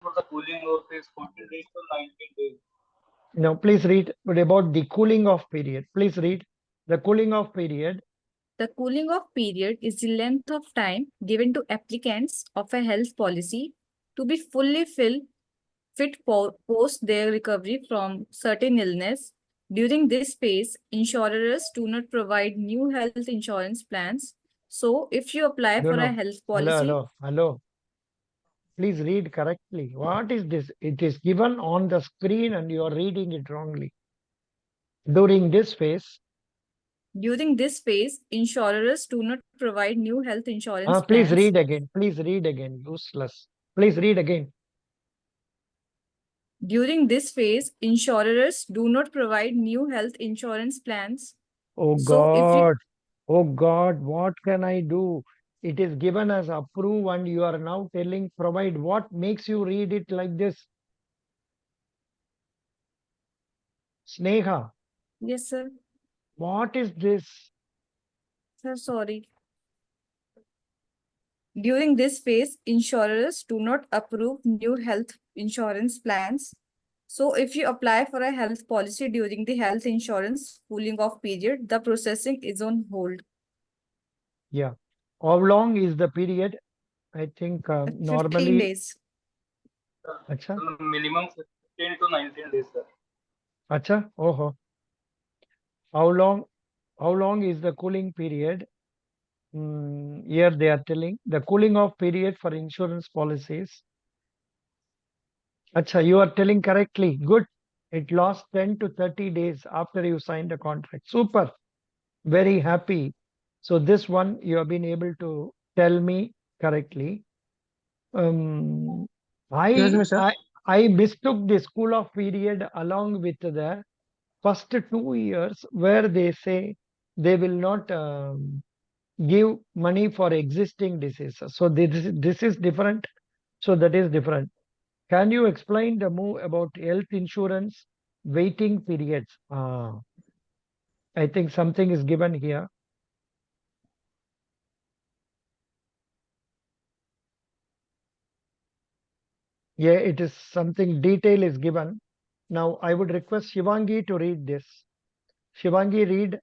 For the cooling off is 14 days to 19 days. No, please read about the cooling off period. Please read the cooling off period. The cooling off period is the length of time given to applicants of a health policy to be fully fit post their recovery from certain illness. During this phase, insurers do not provide new health insurance plans. So, if you apply No, for a no. health Hello, policy, hello, hello. Please read correctly. What is this? It is given on the screen and you are reading it wrongly. during this phase, insurers do not provide new health insurance Please plans. read again. Please read again. Useless. Please read again. During this phase, insurers do not provide new health insurance plans. Oh So, if you God. Oh God, what can I do? It is given as approve and you are now telling provide. What makes you read it like this? Sneha, yes, sir. what is this? Sir, sorry. During this phase, insurers do not approve new health insurance plans. So, if you apply for a health policy during the health insurance cooling off period, the processing is on hold. Yeah. How long is the period? I think 15 normally. days. Acha? Minimum 15 to 19 days, sir. Acha? Oh. How long is the cooling period? Here they are telling the cooling off period for insurance policies. Acha, you are telling correctly. Good. It lasts 10 to 30 days after you sign the contract. Super. Very happy. So this one you have been able to tell me correctly. Um, Excuse I me, sir. I I mistook the school of period along with the first 2 years where they say they will not give money for existing diseases. So this is different. So that is different. Can you explain the move about health insurance waiting periods? I think something is given here. Yeah, it is something detail is given. Now I would request Shivangi to read this. Shivangi, read.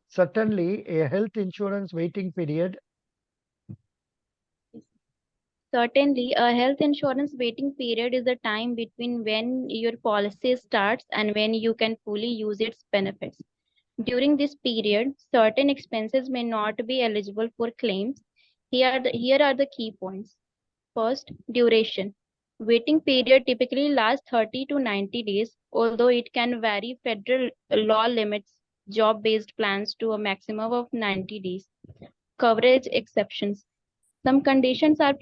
Certainly, a health insurance waiting period. Certainly, a health insurance waiting period is the time between when your policy starts and when you can fully use its benefits. During this period, certain expenses may not be eligible for claims. Here are the key points. First, duration. Waiting period typically lasts 30 to 90 days, although it can vary. Federal law limits job-based plans to a maximum of 90 days. Coverage exceptions. Some conditions or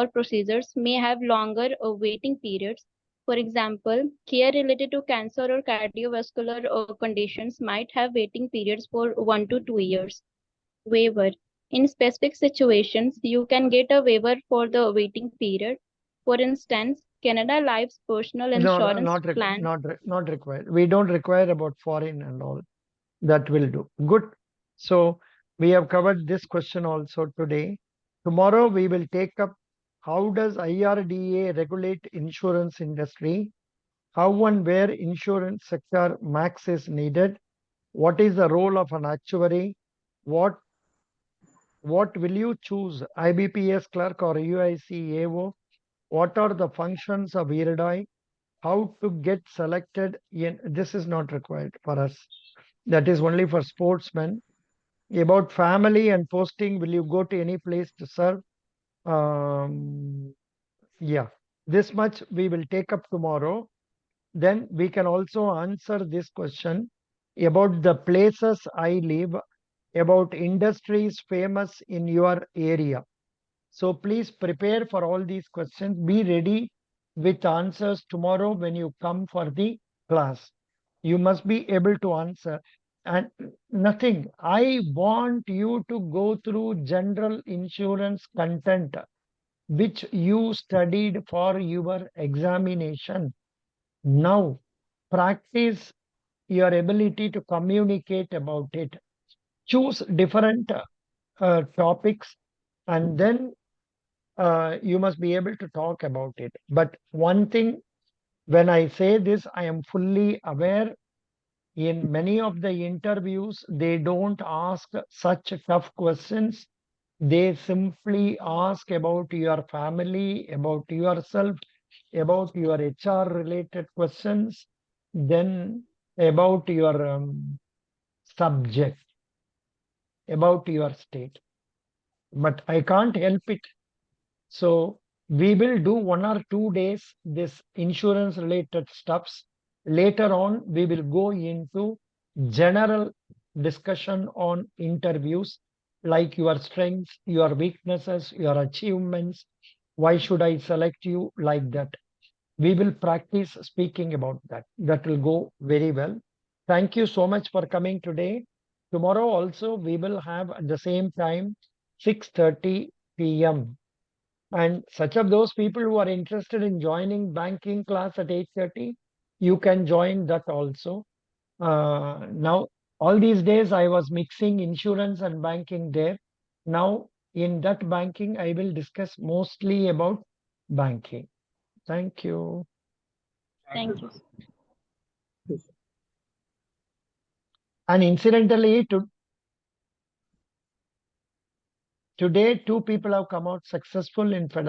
procedures may have longer waiting periods. For example, care related to cancer or cardiovascular conditions might have waiting periods for 1 to 2 years. Waiver. In specific situations, you can get a waiver for the waiting period. For instance, Canada Life's personal No, no, insurance plan. not required. We don't require about foreign and all. That will do. Good. So we have covered this question also today. Tomorrow we will take up how does IRDA regulate insurance industry? How and where insurance sector max is needed? What is the role of an actuary? What what will you choose? IBPS clerk or UIC AO? What are the functions of IRDAI? How to get selected in this is not required for us. That is only for sportsmen. About family and posting, will you go to any place to serve? Um, yeah, this much we will take up tomorrow. Then we can also answer this question about the places I live, about industries famous in your area. So please prepare for all these questions. Be ready with answers tomorrow when you come for the class. You must be able to answer. And nothing. I want you to go through general insurance content which you studied for your examination. Now, practice your ability to communicate about it. Choose different topics and then you must be able to talk about it. But one thing, when I say this, I am fully aware in many of the interviews, they don't ask such tough questions. They simply ask about your family, about yourself, about your HR related questions, then about your subject, about your state. But I can't help it. So we will do 1 or 2 days this insurance related stuffs. Later on, we will go into general discussion on interviews, like your strengths, your weaknesses, your achievements. Why should I select you, like that? We will practice speaking about that. That will go very well. Thank you so much for coming today. Tomorrow also we will have at the same time 6:30 p.m. And such of those people who are interested in joining banking class at 8:30, you can join that also. Now, all these days I was mixing insurance and banking there. Now, in that banking, I will discuss mostly about banking. Thank you. Thank you. And incidentally, today 2 people have come out successful in federal.